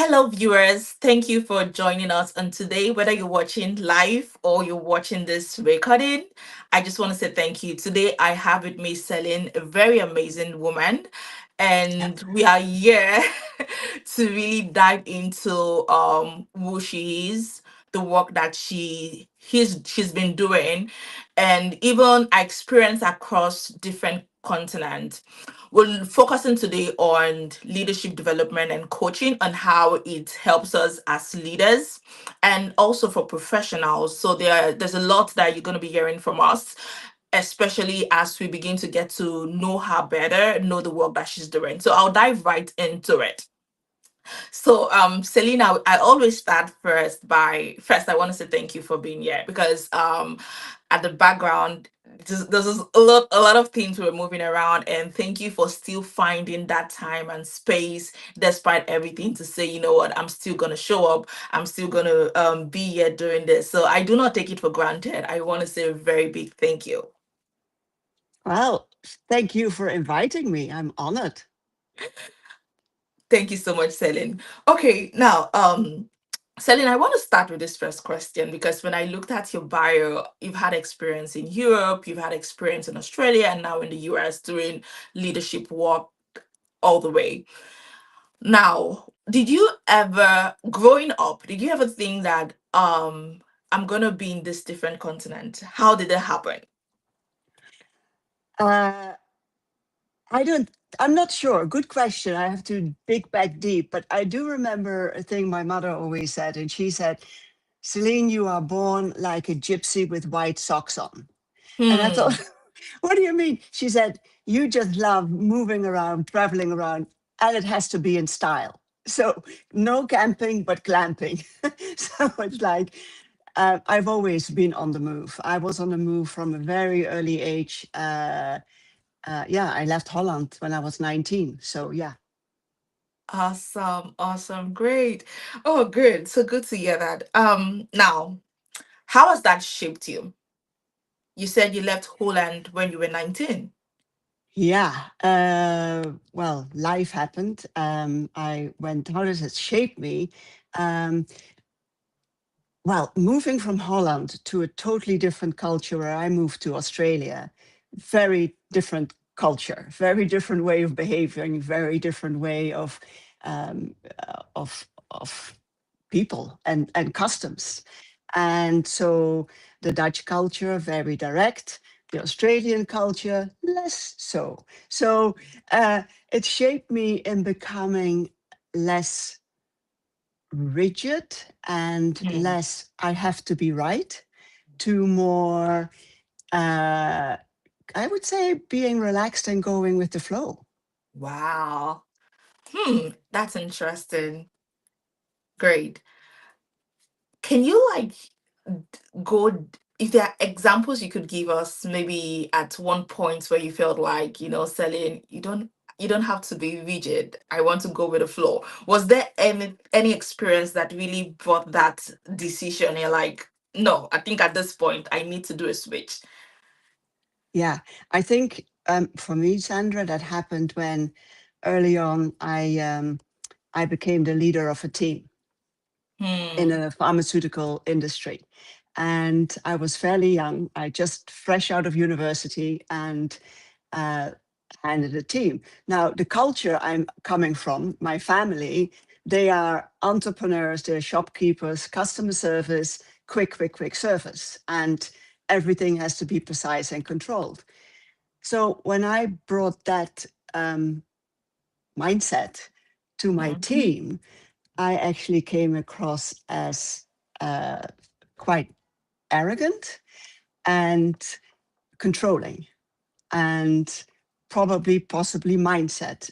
Hello, viewers. Thank you for joining us. And today, whether you're watching live or you're watching this recording, I just want to say thank you. Today, I have with me Celine, a very amazing woman, Yeah. and we are here to really dive into who she is, the work that she's been doing, and even her experience across different continents. We're focusing today on leadership development and coaching and how it helps us as leaders and also for professionals. So there's a lot that you're going to be hearing from us, especially as we begin to get to know her better, know the work that she's doing. So I'll dive right into it. So, Selena, I always start first. I want to say thank you for being here because at the background, there's a lot of things we're moving around, and thank you for still finding that time and space despite everything to say, you know what, I'm still gonna show up. I'm still gonna be here doing this. So I do not take it for granted. I want to say a very big thank you. Well, thank you for inviting me. I'm honored. Thank you so much, Selin. Okay, now, Selin, I want to start with this first question because when I looked at your bio, you've had experience in Europe, you've had experience in Australia, and now in the US doing leadership work all the way. Now, growing up, did you ever think that I'm gonna be in this different continent? How did that happen? Uh, I don't, I'm not sure. Good question. I have to dig back deep, but I do remember a thing my mother always said, and she said, Celine, you are born like a gypsy with white socks on. And I thought, Hmm. what do you mean? She said, you just love moving around, traveling around, and it has to be in style. So no camping, but glamping. So it's like, I've always been on the move. I was on the move from a very early age. Yeah, I left Holland when I was 19. So yeah, Awesome, awesome, great. Oh, good. So good to hear that. Now, how has that shaped you? You said you left Holland when you were 19. yeah. Well, life happened. I went. How does it shape me? Um, well, moving from Holland to a totally different culture, where I moved to Australia, very different culture, very different way of behaving, very different way of people and customs. And so the Dutch culture, very direct, the Australian culture, less so. So it shaped me in becoming less rigid and Hmm. less, I have to be right, to more, uh, I would say, being relaxed and going with the flow. Wow. That's interesting. Great. Can you if there are examples you could give us maybe at one point where you felt like, Celine, you don't have to be rigid. I want to go with the flow. Was there any experience that really brought that decision? You're like, no, I think at this point I need to do a switch. Yeah, I think for me, Sandra, that happened when early on I became the leader of a team in Hmm. a pharmaceutical industry. And I was fairly young. I just fresh out of university and uh, handed a team. Now, the culture I'm coming from, my family, they are entrepreneurs, they're shopkeepers, customer service, quick service. And everything has to be precise and controlled. So when I brought that mindset to my Hmm. team, I actually came across as uh, quite arrogant and controlling, and probably, possibly mindset,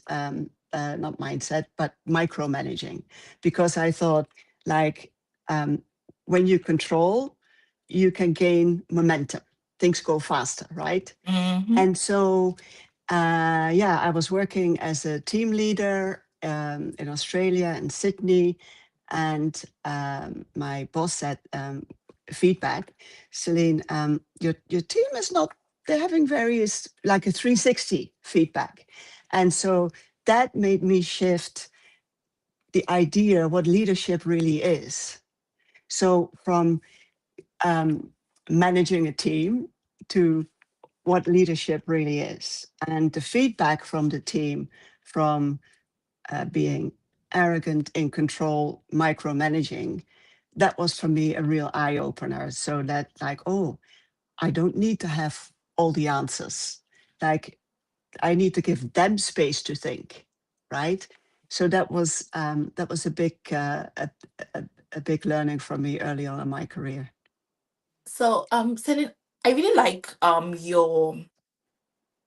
not mindset, but micromanaging, because I thought, like, um, when you control, you can gain momentum. Things go faster, right? Hmm. And so, yeah, I was working as a team leader in Australia and Sydney. And my boss said, feedback, Celine, your team is not, they're having various, like a 360 feedback. And so that made me shift the idea what leadership really is. So from um, managing a team to what leadership really is, and the feedback from the team from being arrogant, in control, micromanaging, that was for me a real eye opener. So that, like, oh, I don't need to have all the answers. Like, I need to give them space to think, right? So that was a big learning for me early on in my career. So, Celine, I really like your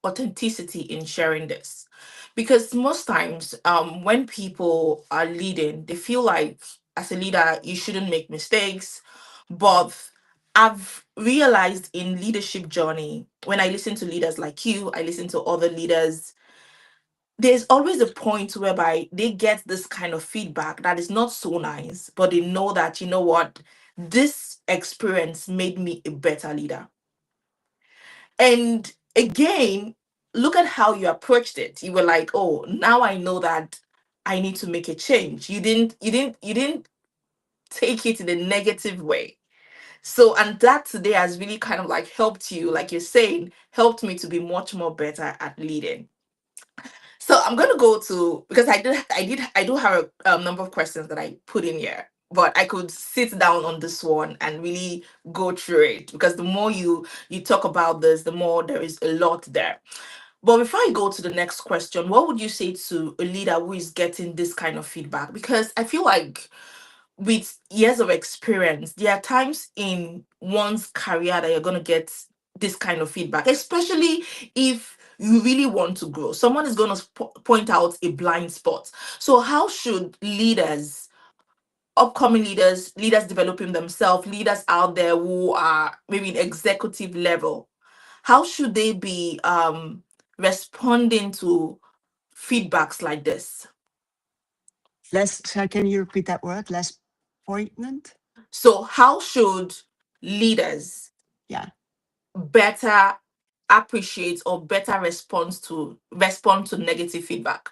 authenticity in sharing this, because most times when people are leading, they feel like as a leader you shouldn't make mistakes. But I've realized in leadership journey, when I listen to leaders like you, I listen to other leaders, there's always a point whereby they get this kind of feedback that is not so nice, but they know that, you know what, this experience made me a better leader. And again, look at how you approached it. You were like, "Oh, now I know that I need to make a change." You didn't take it in a negative way. So, and that today has really kind of like helped you, like you're saying, helped me to be much more better at leading. So I'm gonna go to, because I do have a number of questions that I put in here, but I could sit down on this one and really go through it, because the more you talk about this, the more there is a lot there. But before I go to the next question, what would you say to a leader who is getting this kind of feedback? Because I feel like with years of experience, there are times in one's career that you're going to get this kind of feedback, especially if you really want to grow. Someone is going to point out a blind spot. So, how should leaders, upcoming leaders, leaders developing themselves, leaders out there who are maybe in executive level, how should they be responding to feedbacks like this? Less, so can you repeat that word? Less poignant? So, how should leaders Yeah. better appreciate or better respond to negative feedback?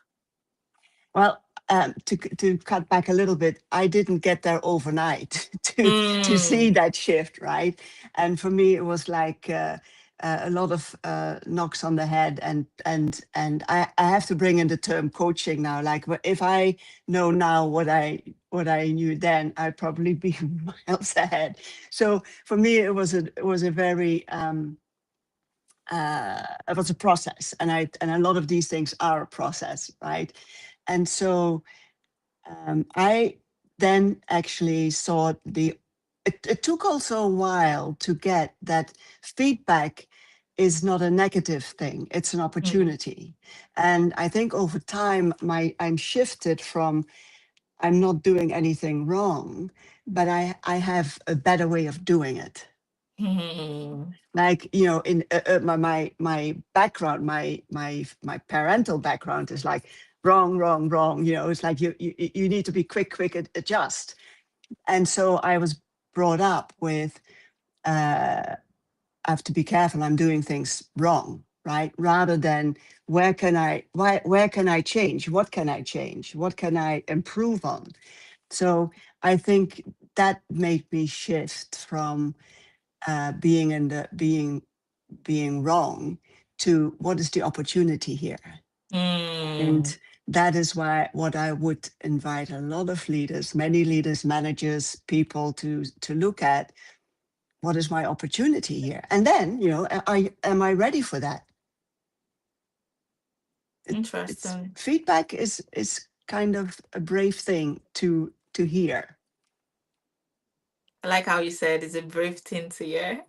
Well, to cut back a little bit, I didn't get there overnight to see Mm, that shift, right? And for me, it was like a lot of knocks on the head, and I have to bring in the term coaching now. Like, if I know now what I knew then, I'd probably be miles ahead. So for me, it was a very it was a process, and a lot of these things are a process, right? And so I then actually saw it took also a while to get that feedback is not a negative thing, it's an mm, opportunity. And I think over time, I'm shifted from I'm not doing anything wrong, but I have a better way of doing it. mm, Like, you know, in my background, my parental background is like wrong, wrong, wrong. You know, it's like you need to be quick, adjust. And so I was brought up with I have to be careful. I'm doing things wrong, right? Rather than where can I change? What can I change? What can I improve on? So I think that made me shift from being in the being wrong to what is the opportunity here. mm. And that is why what I would invite a lot of leaders, many leaders, managers, people to look at, what is my opportunity here? And then, you know, am I ready for that? It's Interesting. feedback is kind of a brave thing to hear. I like how you said it's a brave thing to hear.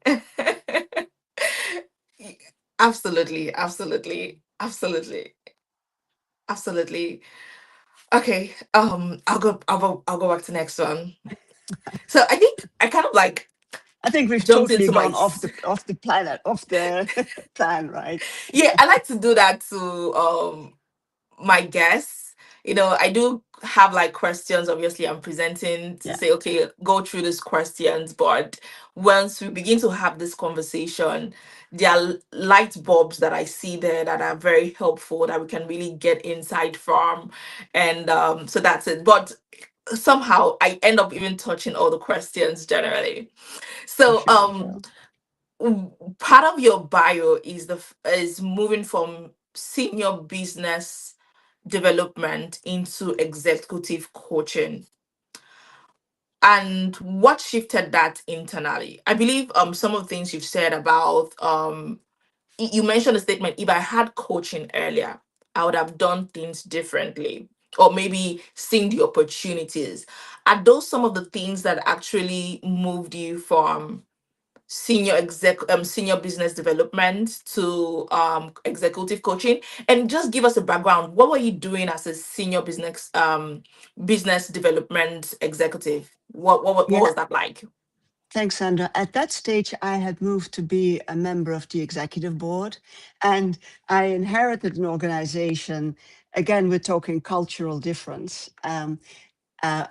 Absolutely, absolutely, absolutely, absolutely. Okay, I'll go back to next one. So I think I kind of like I think we've jumped totally into my gone off the planet, off the plan, right? yeah, I like to do that to my guests. I do have like questions. Obviously, I'm presenting to Yeah. say, okay, go through these questions. But once we begin to have this conversation, there are light bulbs that I see there that are very helpful that we can really get insight from. And so that's it. But somehow I end up even touching all the questions generally. For So sure. So part of your bio is is moving from senior business development into executive coaching. And what shifted that internally? I believe some of the things you've said about you mentioned a statement, if I had coaching earlier, I would have done things differently, or maybe seen the opportunities. Are those some of the things that actually moved you from senior business development to executive coaching? And just give us a background. What were you doing as a senior business development executive? What yeah, was that like? thanks, Sandra. At that stage, I had moved to be a member of the executive board, and I inherited an organization. Again, we're talking cultural difference.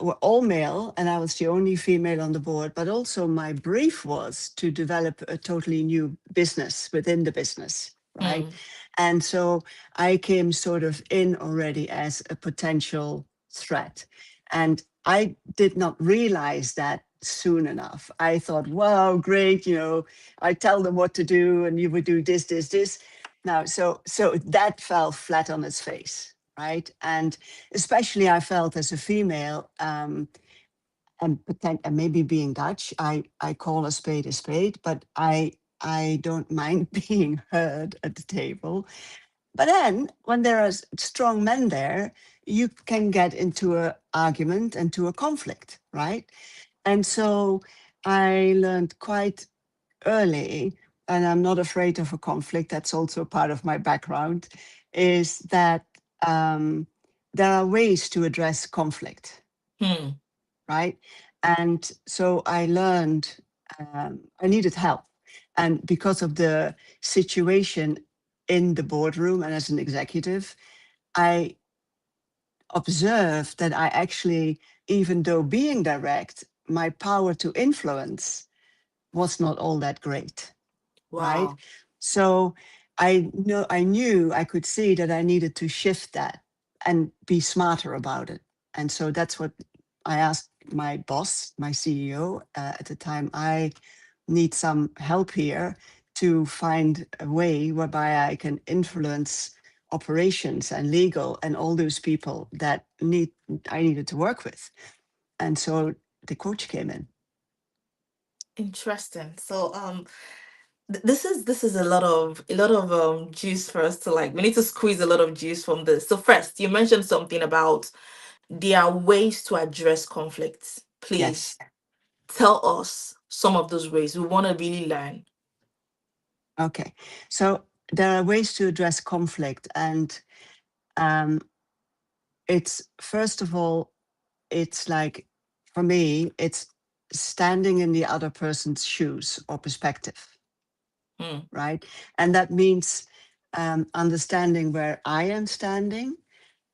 Were all male, and I was the only female on the board. But also, my brief was to develop a totally new business within the business, right? Hmm. And so I came sort of in already as a potential threat. And I did not realize that soon enough. I thought, wow, great, I tell them what to do, and you would do this, this, this. Now, so that fell flat on its face, right? And especially I felt as a female, and maybe being Dutch, I call a spade, but I don't mind being heard at the table. But then when there are strong men there, you can get into an argument and to a conflict, right? And so I learned quite early, and I'm not afraid of a conflict, that's also part of my background, is that um, there are ways to address conflict, Hmm. right? And so I learned I needed help. And because of the situation in the boardroom and as an executive, I observed that I actually, even though being direct, my power to influence was not all that great, right? Wow. So I knew I could see that I needed to shift that and be smarter about it. And so that's what I asked my boss, my CEO at the time. I need some help here to find a way whereby I can influence operations and legal and all those people that I needed to work with. And so the coach came in. Interesting. So this is a lot of juice for us to like. We need to squeeze a lot of juice from this. So first, you mentioned something about there are ways to address conflicts. Please Yes. tell us some of those ways. We want to really learn. Okay. So there are ways to address conflict. And um, it's, first of all, it's like, for me, it's standing in the other person's shoes or perspective, Hmm. right? And that means understanding where I am standing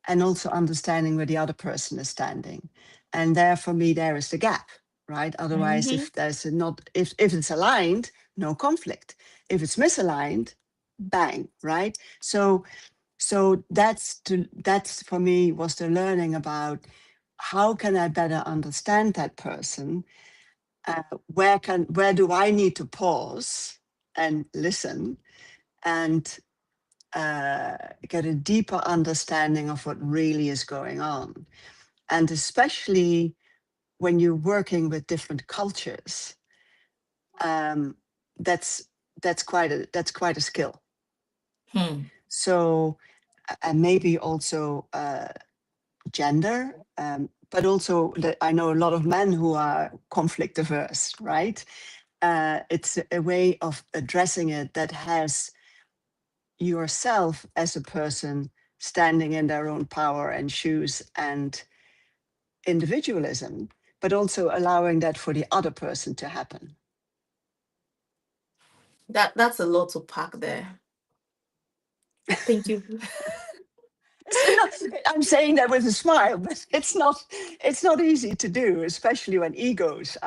and also understanding where the other person is standing. And there, for me, there is the gap, right? Otherwise, Mm-hmm. if there's not, if it's aligned, no conflict. If it's misaligned, bang, right? So that's for me was the learning about how can I better understand that person? Where do I need to pause and listen and get a deeper understanding of what really is going on? And especially when you're working with different cultures, um, that's that's quite a skill. Hmm. So and maybe also gender, but also that I know a lot of men who are conflict averse, right? It's a way of addressing it that has yourself as a person standing in their own power and shoes and individualism, but also allowing that for the other person to happen. That's a lot to pack there. Thank you. It's not, I'm saying that with a smile, but it's not easy to do, especially when egos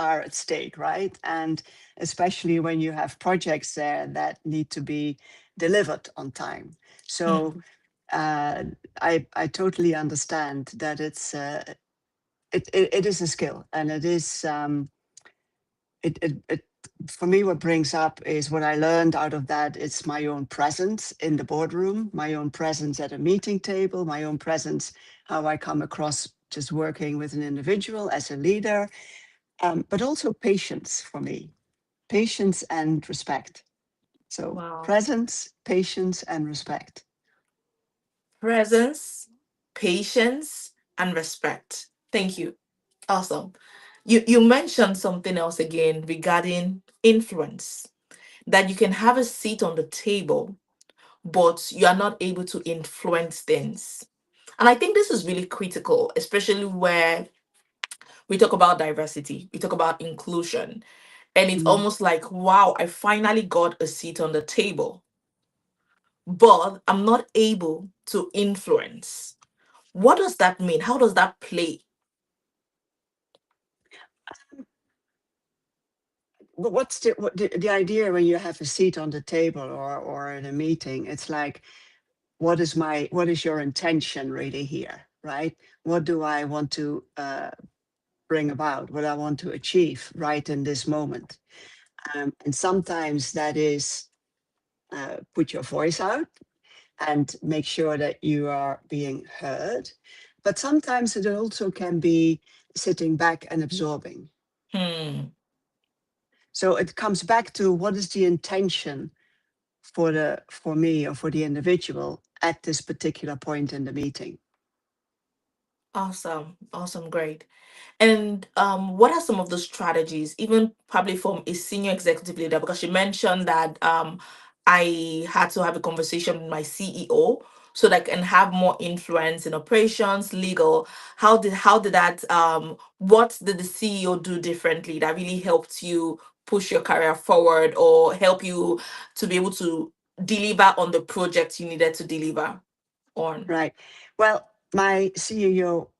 are at stake, right? And especially when you have projects there that need to be delivered on time. So Mm, uh, I totally understand that it is a skill, and it is it for me, what brings up is what I learned out of that. It's my own presence in the boardroom, my own presence at a meeting table, my own presence, how I come across just working with an individual as a leader, but also patience for me, patience and respect. So wow. presence, patience, and respect. Presence, patience, and respect. Thank you. Awesome. You mentioned something else again regarding influence, that you can have a seat on the table, but you are not able to influence things. And I think this is really critical, especially where we talk about diversity, we talk about inclusion, and it's Mm. almost like, wow, I finally got a seat on the table, but I'm not able to influence. What does that mean? How does that play? But what's the idea when you have a seat on the table or in a meeting? It's like, what is your intention really here, right? What do I want to bring about? What I want to achieve right in this moment? And sometimes that is put your voice out and make sure that you are being heard. But sometimes it also can be sitting back and absorbing. Hmm, So it comes back to what is the intention for me or for the individual at this particular point in the meeting. awesome, awesome, great. And what are some of the strategies, even probably from a senior executive leader? Because you mentioned that I had to have a conversation with my CEO so that I can have more influence in operations, legal. How did that what did the CEO do differently that really helped you push your career forward or help you to be able to deliver on the project you needed to deliver on? Right. Well, my CEO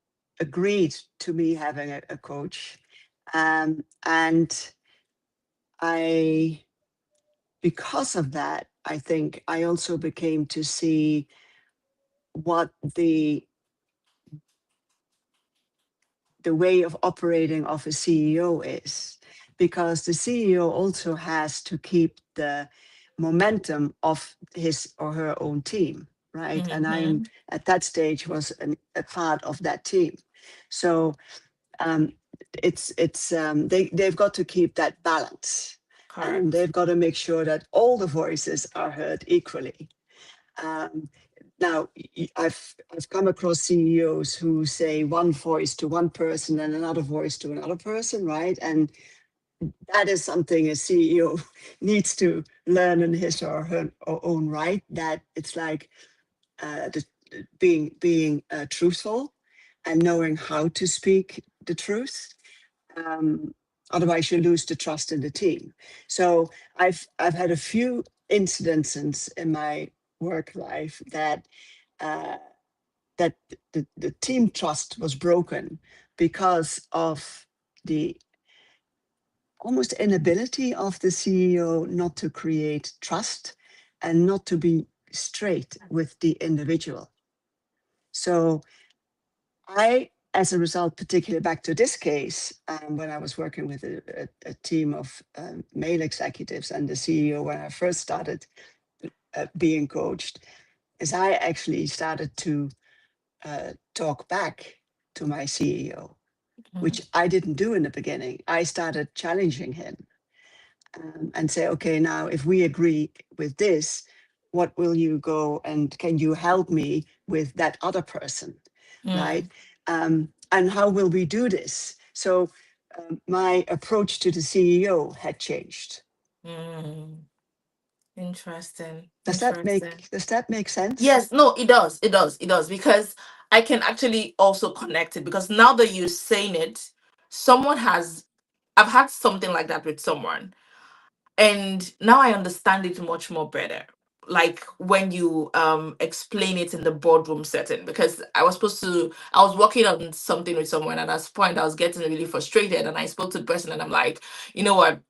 agreed to me having a coach. And I, because of that, I think I also became to see what the way of operating of a CEO is, because the CEO also has to keep the momentum of his or her own team, right? And I'm Mm-hmm. at that stage was a part of that team. So um, they've got to keep that balance, and Correct. they've got to make sure that all the voices are heard equally. Um, Now, I've come across CEOs who say one voice to one person and another voice to another person, right? And that is something a CEO needs to learn in his or her own right. That it's like being truthful and knowing how to speak the truth. Um, Otherwise, you lose the trust in the team. So I've had a few incidences in my work life that uh, that the team trust was broken because of the almost inability of the CEO not to create trust and not to be straight with the individual. So I, as a result, particularly back to this case, when I was working with a team of male executives and the CEO when I first started being coached, is I actually started to talk back to my CEO, which Mhm. I didn't do in the beginning. I started challenging him and say, okay, now if we agree with this, what will you go and can you help me with that other person, right? Mm, And how will we do this? So my approach to the CEO had changed. mm. Interesting. Does that Interesting. make sense? Yes, no, it does. It does. It does. Because I can actually also connect it because now that you're saying it, someone has, I've had something like that with someone. And now I understand it much more better. like when you explain it in the boardroom setting, because I was working on something with someone, and at this point I was getting really frustrated, and I spoke to the person and I'm like, you know what,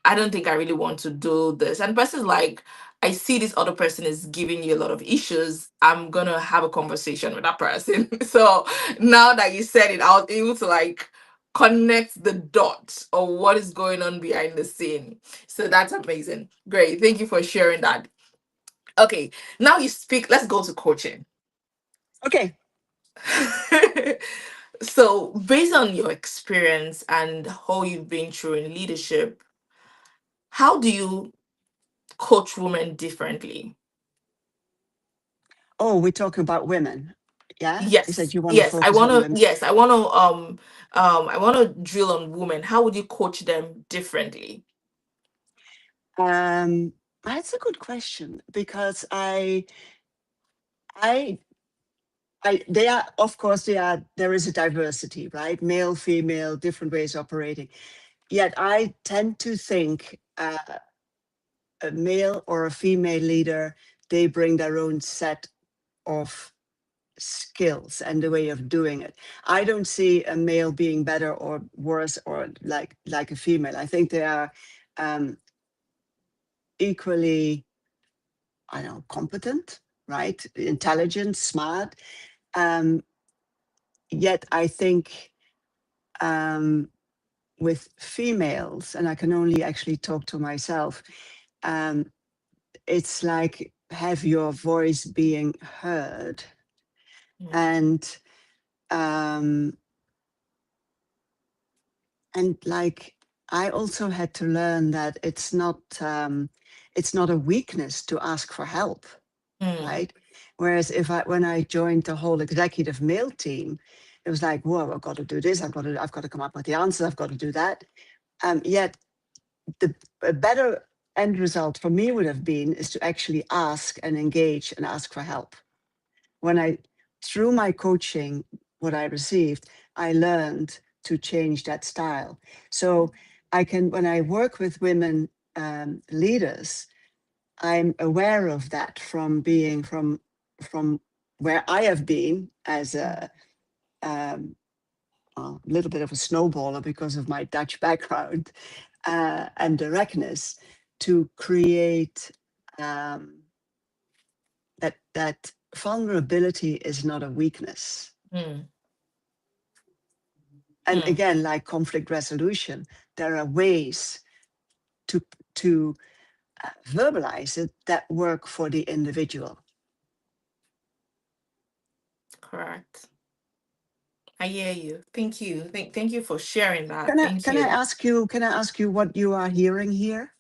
I don't think I really want to do this. And the person's like, I see this other person is giving you a lot of issues. I'm gonna have a conversation with that person. So now that you said it, I was able to like connect the dots of what is going on behind the scene. So that's amazing. Great. Thank you for sharing that. Okay, now you speak. Let's go to coaching. Okay. So, based on your experience and how you've been through in leadership, how do you coach women differently? Oh, we're talking about women. Yeah. You said Yes, you want to yes. I focus want on to. women. Yes, I want to drill on women. How would you coach them differently? Um, that's a good question because I, they are, of course, there is a diversity, right? Male, female, different ways operating. Yet I tend to think a male or a female leader, they bring their own set of skills and the way of doing it. I don't see a male being better or worse or like a female. I think they are um, equally, I don't know, competent, right? Intelligent, smart. Um, Yet I think um, with females, and I can only actually talk to myself, um, it's like have your voice being heard. Mm, And um, like I also had to learn that it's not a weakness to ask for help, mm, right? Whereas if I when I joined the whole executive male team, it was like, whoa, I've got to do this, I've got to come up with the answers, I've got to do that. Yet the a better end result for me would have been is to actually ask and engage and ask for help. When I, through my coaching, what I received, I learned to change that style. So I can, when I work with women leaders, I'm aware of that from being from where I have been as um, a little bit of a snowballer because of my Dutch background and directness to create um, that vulnerability is not a weakness. mm, And mm. again, like conflict resolution, there are ways to to verbalize it that work for the individual. Correct. I hear you. Thank you. Thank you for sharing that. Thank you. Can I ask you what you are hearing here?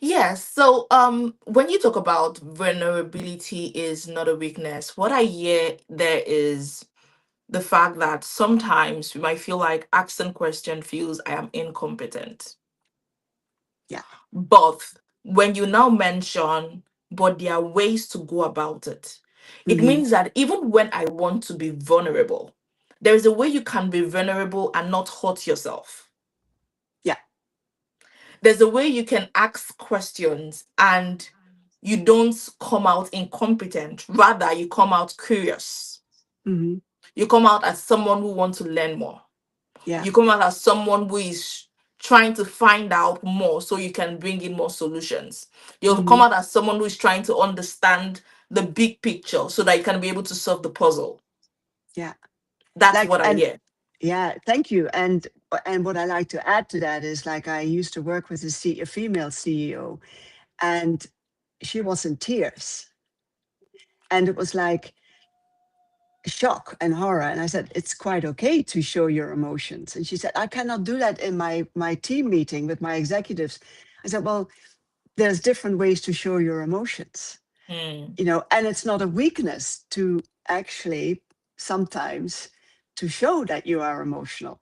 Yes. So, when you talk about vulnerability is not a weakness, what I hear there is the fact that sometimes we might feel like asking question feels I am incompetent. Yeah. But when you now mention, but there are ways to go about it, it Hmm. means that even when I want to be vulnerable, there is a way you can be vulnerable and not hurt yourself. Yeah. There's a way you can ask questions and you don't come out incompetent, rather, you come out curious. Hmm. You come out as someone who wants to learn more. Yeah. You come out as someone who is trying to find out more so you can bring in more solutions. You'll come Hmm. out as someone who is trying to understand the big picture so that you can be able to solve the puzzle. Yeah. That's Like what I and hear. yeah, thank you. And what I like to add to that is like I used to work with a female CEO, and she was in tears, and it was like shock and horror. And I said, it's quite okay to show your emotions. And she said, I cannot do that in my team meeting with my executives. I said, well, there's different ways to show your emotions, Mm, and it's not a weakness to actually sometimes to show that you are emotional.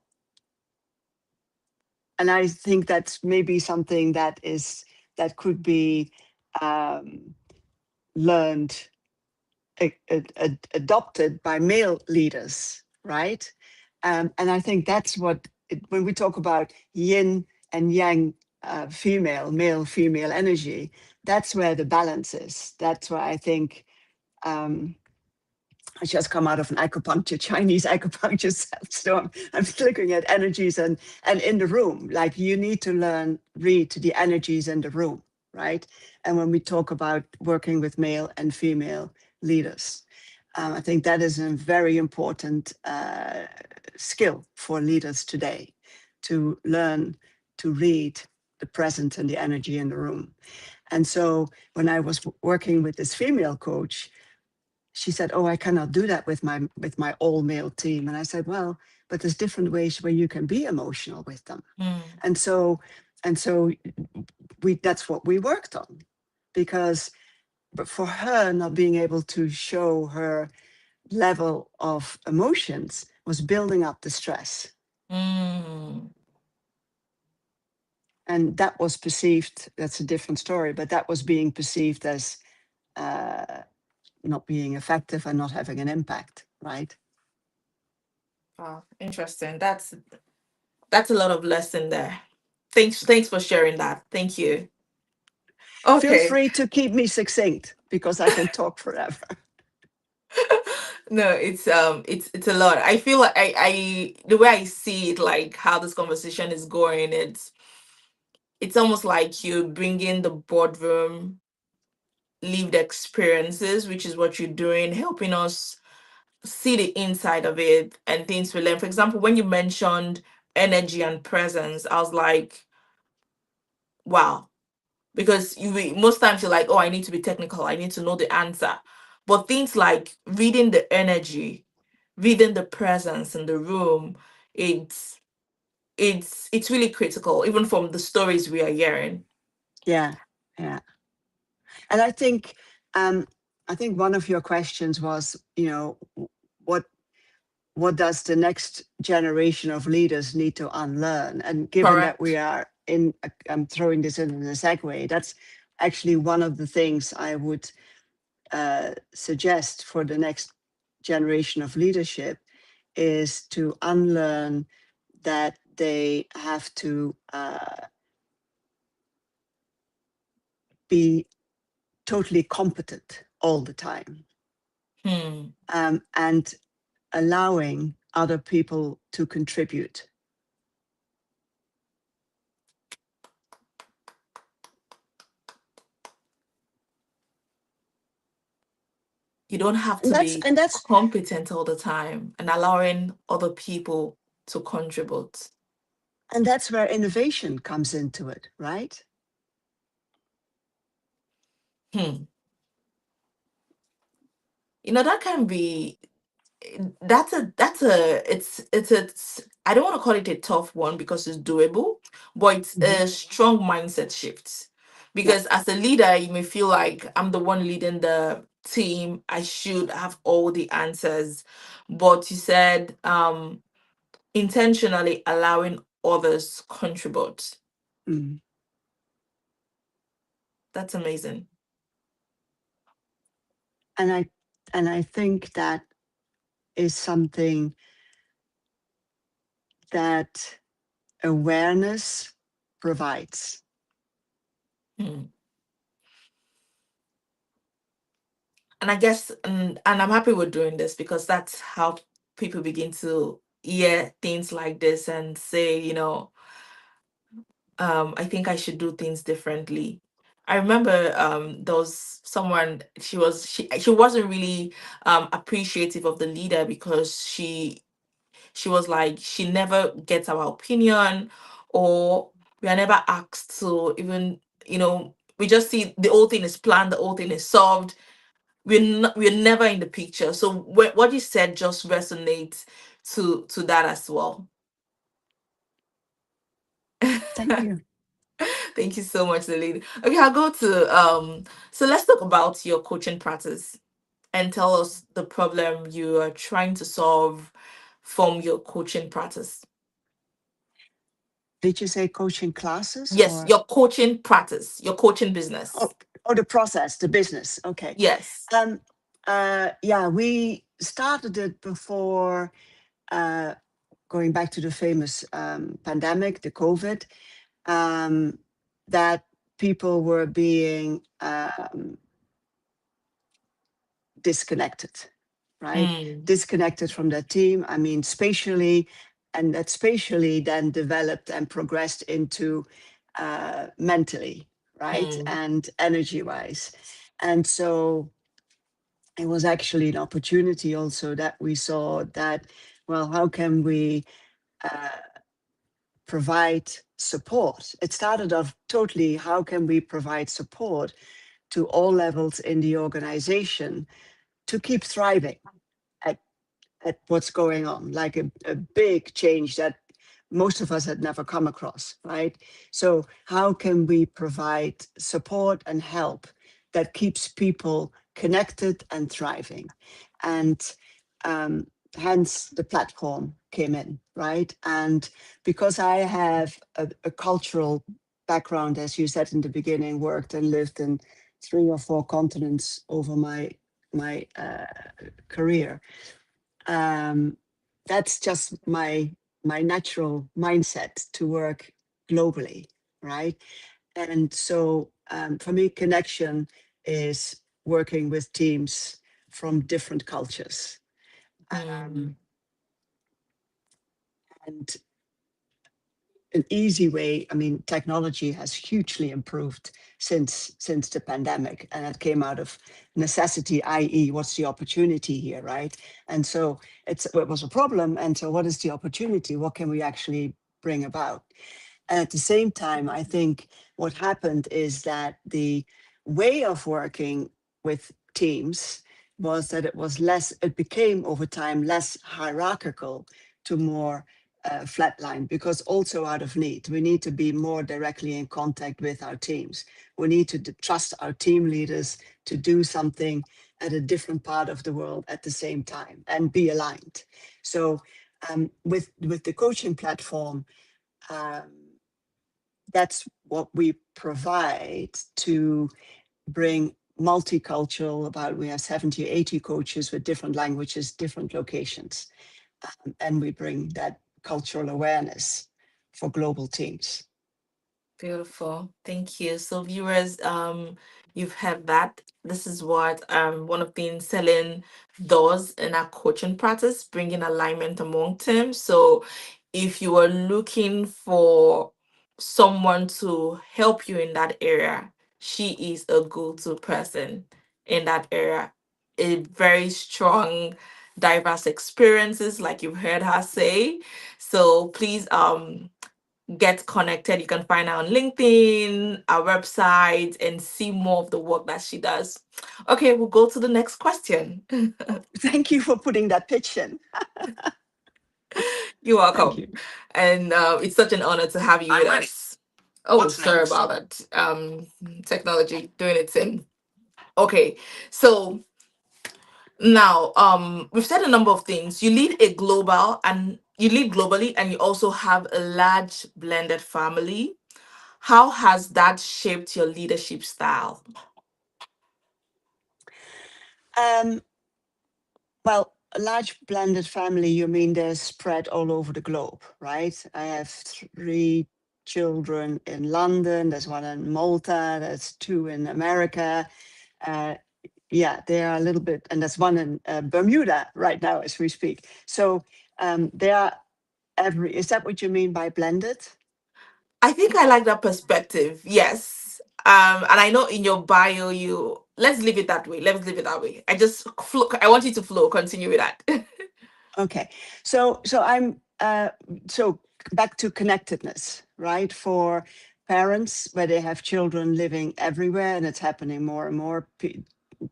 And I think that's maybe something that could be um, learned, adopted by male leaders, right? And I think that's what when we talk about yin and yang. female, male, female energy, that's where the balance is. That's why I think I just come out of an acupuncture, Chinese acupuncture so I'm looking at energies and in the room, like you need to learn, read the energies in the room, right? And when we talk about working with male and female leaders, I think that is a very important skill for leaders today, to learn to read the presence and the energy in the room. And so when I was working with this female coach, she said, "Oh, I cannot do that with my all male team." And I said, "Well, but there's different ways where you can be emotional with them." Hmm. And so and so we that's what we worked on, because but for her not being able to show her level of emotions was building up the stress. Hmm. And that was perceived, that's a different story, but that was being perceived as uh, not being effective and not having an impact, right? Wow, interesting. That's a lot of lesson there. Thanks for sharing that. Thank you. Feel Okay. free to keep me succinct because I can talk forever. No, it's a lot. I feel like I the way I see it, like how this conversation is going, it's almost like you bring in the boardroom lived experiences, which is what you're doing, helping us see the inside of it and things we learn. For example, when you mentioned energy and presence, I was like, wow. Because most times you're like, oh, I need to be technical, I need to know the answer. But things like reading the energy, reading the presence in the room, it's it's really critical, even from the stories we are hearing. Yeah, yeah. And um, I think one of your questions was, what what does the next generation of leaders need to unlearn? And given that we Correct. are in, I'm throwing this in a segue, that's actually one of the things I would suggest for the next generation of leadership is to unlearn that they have to be totally competent all the time, Hmm. and allowing other people to contribute. You don't have And to that's be and that's competent all the time, and allowing other people to contribute. and that's where innovation comes into it, right? Hmm. That can be that's a it's I don't want to call it a tough one because it's doable, but it's Hmm. a strong mindset shift. Yeah. Because as a leader, you may feel like I'm the one leading the team, I should have all the answers. But you said intentionally allowing others contribute. Mm. That's amazing. And I think that is something that awareness provides. Hmm. And I guess, and I'm happy we're doing this because that's how people begin to hear things like this and say, I think I should do things differently. I remember there was someone, she wasn't really appreciative of the leader because she was like, she never gets our opinion, or we are never asked to even, we just see the whole thing is planned, the whole thing is solved. We're never in the picture. So what you said just resonates to that as well. Thank you. Thank you so much, Lily. Okay, I'll go to so let's talk about your coaching practice and tell us the problem you are trying to solve from your coaching practice. Did you say coaching classes Yes, or your coaching practice, your coaching business. oh, the process, the business? Okay. Yes. Um, yeah, we started it before uh, going back to the famous pandemic, the COVID. that people were being disconnected, right? Mm, Disconnected from their team. I mean, spatially, and that spatially then developed and progressed into mentally, right? mm, And energy wise. And so it was actually an opportunity also that we saw that, well, how can we provide support? It started off totally, how can we provide support to all levels in the organization to keep thriving at at what's going on, like a big change that most of us had never come across, right? So, how can we provide support and help that keeps people connected and thriving? And um, hence the platform came in, right? And because I have a cultural background, as you said in the beginning, worked and lived in 3 or 4 continents over my career, um, that's just my natural mindset to work globally, right? And so for me, connection is working with teams from different cultures. mm, And an easy way, I mean, technology has hugely improved since the pandemic, and it came out of necessity, i.e., what's the opportunity here, right? And so it was a problem, and so what is the opportunity? What can we actually bring about? And at the same time, I think what happened is that the way of working with teams was that it was less, it became over time less hierarchical to more flatline, because also out of need, we need to be more directly in contact with our teams. We need to trust our team leaders to do something at a different part of the world at the same time and be aligned. So with the coaching platform, um, that's what we provide to bring multicultural, about we have 70 or 80 coaches with different languages, different locations, and we bring that cultural awareness for global teams. beautiful. Thank you. So viewers, you've heard that. This is what one of the selling does in our coaching practice, bringing alignment among teams. So if you are looking for someone to help you in that area, she is a go-to person in that area. A very strong, diverse experiences, like you've heard her say. So please get connected. You can find her on LinkedIn, our website, and see more of the work that she does. Okay, we'll go to the next question. Oh, thank you for putting that pitch in. You're Thank welcome. you. And it's such an honor to have you with I'm ready. us. Oh, What's sorry next? about that. Technology doing its thing. Okay, so now we've said a number of things. You lead globally, and you also have a large blended family. How has that shaped your leadership style? Um, well, a large blended family, you mean they're spread all over the globe, right? I have 3 children in London, there's one in Malta, there's 2 in America. Uh, yeah, they are a little bit, and there's one in Bermuda right now as we speak. So they are is that what you mean by blended? I think I like that perspective. Yes. And I know in your bio, let's leave it that way. Let's leave it that way. I want you to flow. Continue with that. Okay, so I'm so back to connectedness, right? For parents where they have children living everywhere, and it's happening more and more.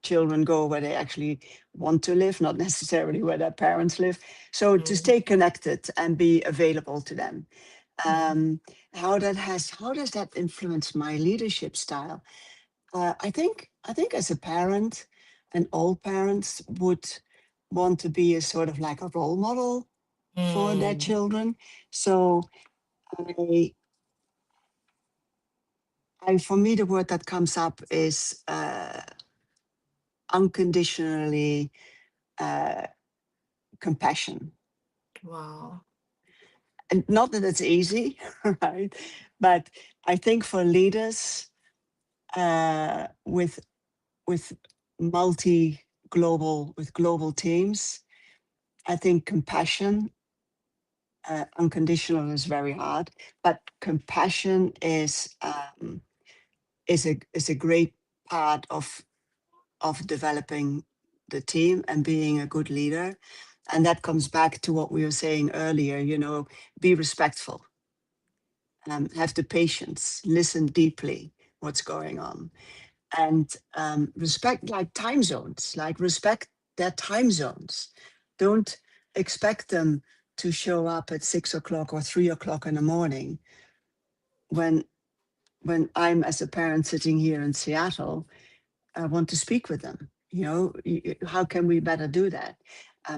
Children go where they actually want to live, not necessarily where their parents live. So to Mm, stay connected and be available to them. mm, Um, how does that influence my leadership style? I think as a parent, and all parents would want to be a sort of like a role model for their mm. children. So I, for me, the word that comes up is unconditionally uh, compassion. Wow. And not that it's easy, right? But I think for leaders with multi global with global teams, I think compassion, unconditional is very hard, but compassion is a great part of developing the team and being a good leader. And that comes back to what we were saying earlier, be respectful, have the patience, listen deeply what's going on, and respect like time zones, like respect their time zones. Don't expect them to show up at 6 o'clock or 3 o'clock in the morning when I'm as a parent sitting here in Seattle. I want to speak with them. How can we better do that?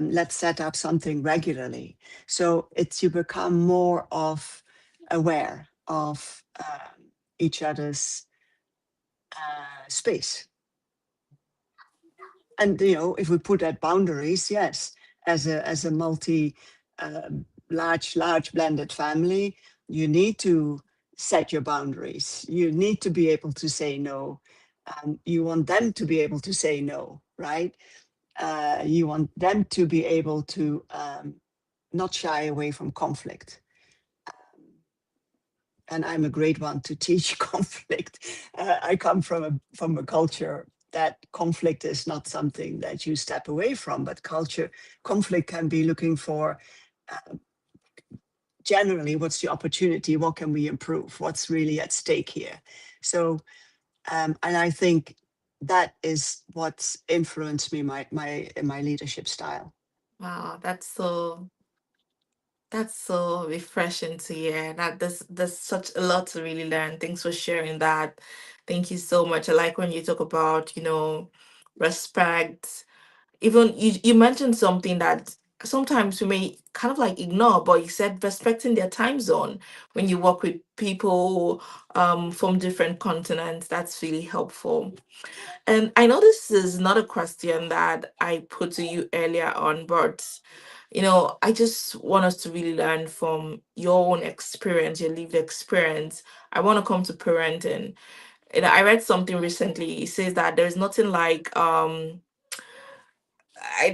Let's set up something regularly. So it's you become more of aware of each other's space. And if we put at boundaries, yes, as a multi uh, large blended family, you need to set your boundaries. You need to be able to say no. You want them to be able to say no, right? You want them to be able to not shy away from conflict. And I'm a great one to teach conflict. I come from a culture that conflict is not something that you step away from, but conflict can be looking for generally what's the opportunity, what can we improve, what's really at stake here. So, and I think that is what's influenced me in my leadership style. Wow, that's so refreshing to hear. That there's such a lot to really learn. Thanks for sharing that. Thank you so much. I like when you talk about, respect. Even you mentioned something that sometimes we may kind of like ignore, but you said respecting their time zone when you work with people from different continents. That's really helpful. And I know this is not a question that I put to you earlier on, but I just want us to really learn from your own experience, your lived experience. I want to come to parenting. I read something recently. It says that there's nothing like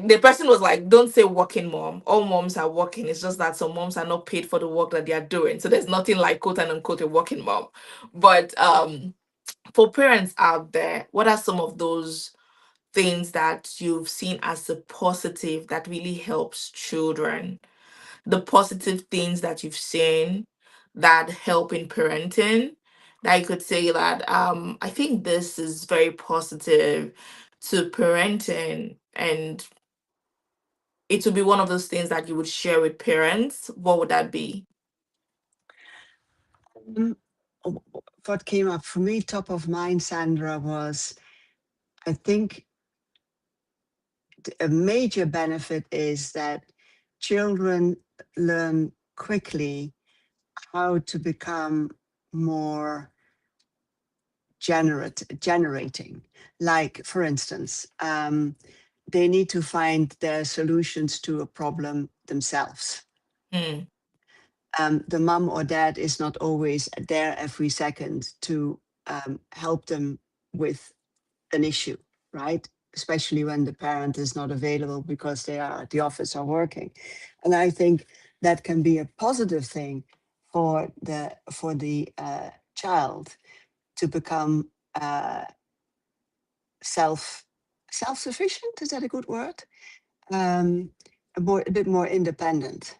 the person was like, don't say working mom. All moms are working. It's just that some moms are not paid for the work that they are doing. So there's nothing like quote and unquote a working mom. But for parents out there, what are some of those things that you've seen as a positive that really helps children? The positive things that you've seen that help in parenting, that you could say that I think this is very positive to parenting, and it would be one of those things that you would share with parents. What would that be? Um, what came up for me, top of mind, Sandra, was I think a major benefit is that children learn quickly how to become more generating. Like, for instance, they need to find their solutions to a problem themselves. Mm, The mom or dad is not always there every second to help them with an issue, right? Especially when the parent is not available because they are at the office or working. And I think that can be a positive thing for the child to become uh, self self sufficient. Is that a good word? Um, a bit more independent.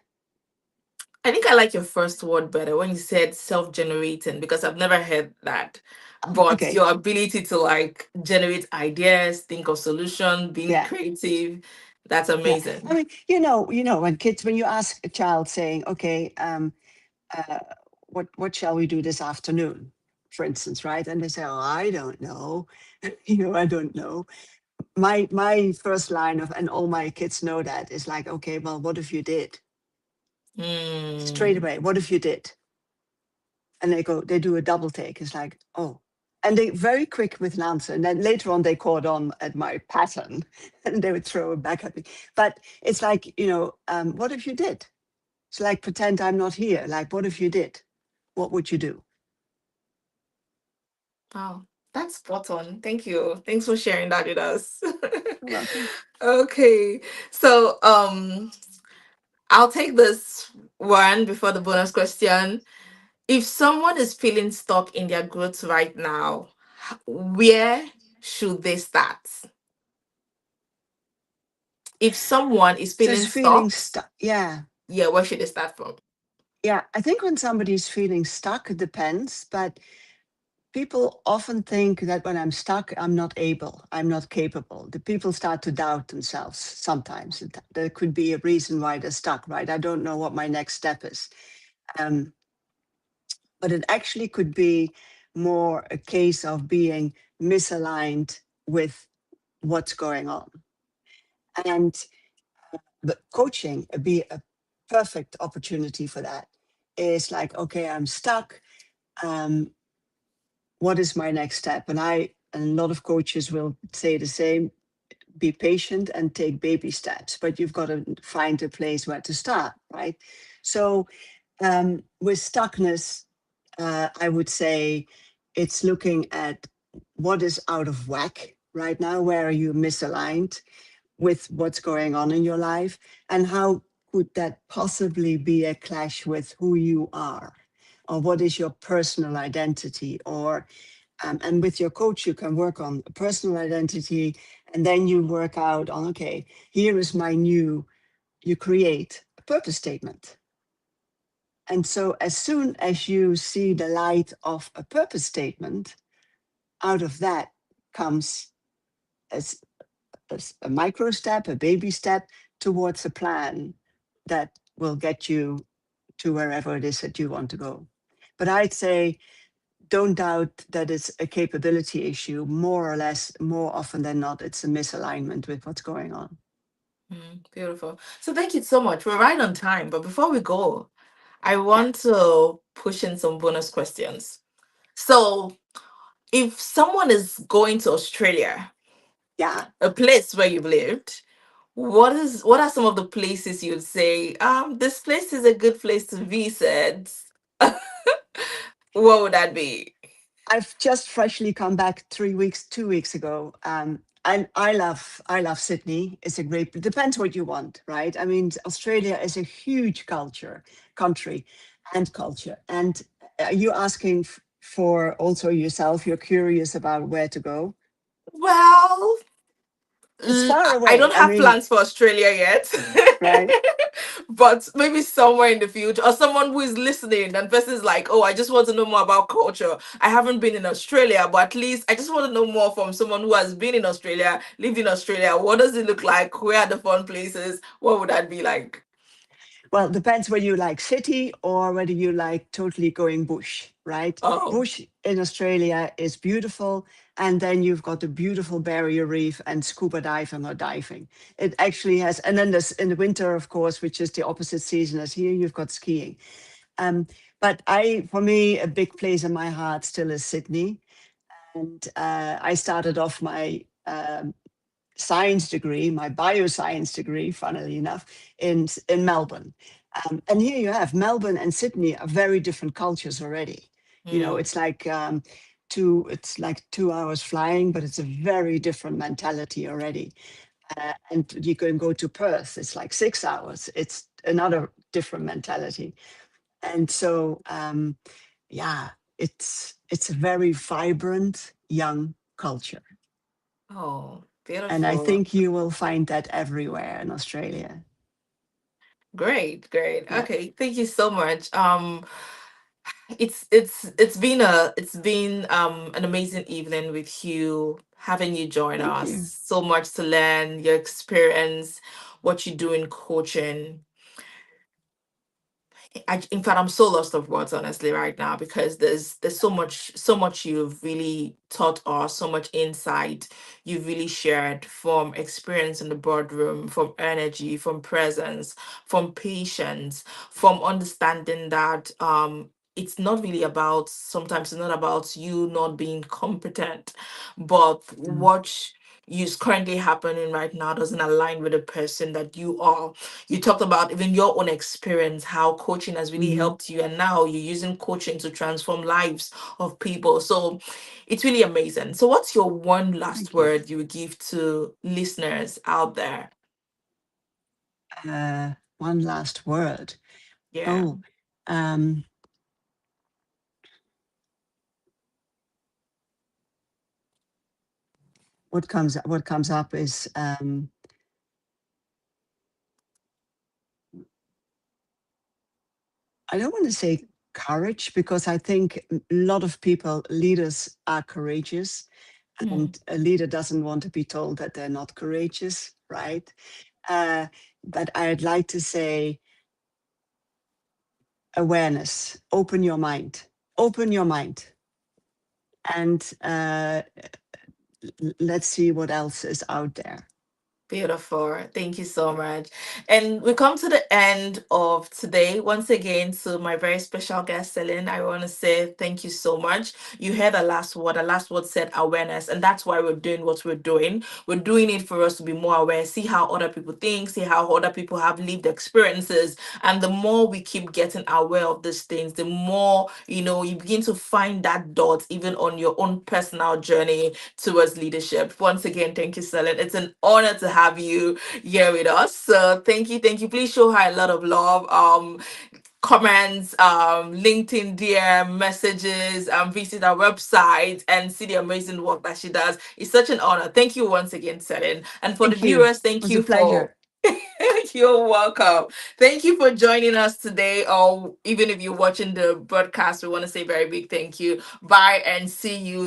I think I like your first word better when you said self-generating, because I've never heard that. But Okay, your ability to like generate ideas, think of solution, being yeah, creative, that's yeah. I amazing. mean, when you ask a child saying, "Okay, uh, what shall we do this afternoon?" For instance, right? And they say, "Oh, I don't know." I don't know. My first line of, and all my kids know that, is like, "Okay, well, what if you did?" Straight Mm, away, what if you did? And they do a double take. It's like, oh, and they very quick with an answer. And then later on, they caught on at my pattern, and they would throw it back at me. But it's like, what if you did? It's like pretend I'm not here. Like, what if you did? What would you do? Oh, that's spot on. Thank you. Thanks for sharing that with us. You're welcome. Okay. So I'll take this one before the bonus question. If someone is feeling stuck in their growth right now, where should they start? If someone is feeling Just feeling stuck, stuck. Yeah. yeah, where should they start from? Yeah. I think when somebody's feeling stuck, it depends. But people often think that when I'm stuck, I'm not able, I'm not capable. The people start to doubt themselves sometimes. There could be a reason why they're stuck, right? I don't know what my next step is. Um, but it actually could be more a case of being misaligned with what's going on. And the coaching be a perfect opportunity for that. Is like, okay, I'm stuck. Um, what is my next step? And a lot of coaches will say the same, be patient and take baby steps, but you've got to find a place where to start, right? So with stuckness, I would say it's looking at what is out of whack right now. Where are you misaligned with what's going on in your life? And how could that possibly be a clash with who you are? Or what is your personal identity? Or and with your coach, you can work on a personal identity, and then you work out on, okay, here is my new, you create a purpose statement. And so as soon as you see the light of a purpose statement, out of that comes as, as a micro step, a baby step towards a plan that will get you to wherever it is that you want to go. But I'd say don't doubt that it's a capability issue. More or less, more often than not, it's a misalignment with what's going on. Beautiful. So thank you so much. We're right on time, but before we go, I want to push in some bonus questions. So, if someone is going to Australia, Yeah, a place where you've lived, what are some of the places you'd say, this place is a good place to visit? What would that be? I've just freshly come back 3 weeks, 2 weeks ago. I love Sydney. It's a great. It depends what you want, right? I mean, Australia is a huge country, and culture. And you asking for also yourself. You're curious about where to go. Well, It's far I away. don't I have mean, plans for Australia yet. right? But maybe somewhere in the future, or someone who is listening and person is like, oh, I just want to know more about culture. I haven't been in Australia, but at least I just want to know more from someone who has been in Australia, lived in Australia. What does it look like? Where are the fun places? What would that be like? Well, depends whether you like city or whether you like totally going bush, right? Oh, Bush in Australia is beautiful. And then you've got the beautiful barrier reef and scuba diving or diving. It actually has, and then there's in the winter, of course, which is the opposite season as here, you've got skiing. Um, but for me, a big place in my heart still is Sydney. And I started off my science degree, my bioscience degree, funnily enough, in Melbourne. And here you have Melbourne and Sydney are very different cultures already. You know, hmm. it's like 2 hours flying, but it's a very different mentality already. And you can go to Perth, it's like 6 hours. It's another different mentality. And so, yeah, it's a very vibrant young culture. Oh, And I beautiful. think you will find that everywhere in Australia. Great, great. Yeah. Okay, thank you so much. It's been an amazing evening with you, having you join Thank us. you. So much to learn, your experience, what you do in coaching. In fact, I'm so lost of words honestly right now because there's so much you've really taught us, so much insight you've really shared from experience in the boardroom, from energy, from presence, from patience, from understanding that it's not really about, sometimes it's not about you not being competent, but Mm. is currently happening right now doesn't align with the person that you are. You talked about even your own experience, how coaching has really Hmm. helped you, and now you're using coaching to transform lives of people. So it's really amazing. So, what's your one last Thank you. word you would give to listeners out there? One last word. Yeah, Oh, um, what comes up is, I don't want to say courage, because I think a lot of people, leaders, are courageous, mm, and a leader doesn't want to be told that they're not courageous, right? Uh, but I'd like to say awareness. Open your mind. Open your mind, and let's see what else is out there. beautiful. Thank you so much. And we come to the end of today. Once again, to my very special guest, Celine, I want to say thank you so much. You heard the last word. The last word said awareness. And that's why we're doing what we're doing. We're doing it for us to be more aware, see how other people think, see how other people have lived experiences. And the more we keep getting aware of these things, the more, you begin to find that dot even on your own personal journey towards leadership. Once again, thank you, Celine. It's an honor to have you here with us. So thank you, thank you. Please show her a lot of love. Comments, LinkedIn DM messages, visit our website and see the amazing work that she does. It's such an honor. Thank you once again, Celine. And for the Thank you. It viewers, thank was a you for pleasure. you're welcome. Thank you for joining us today, or even if you're watching the broadcast, we want to say very big thank you. Bye and see you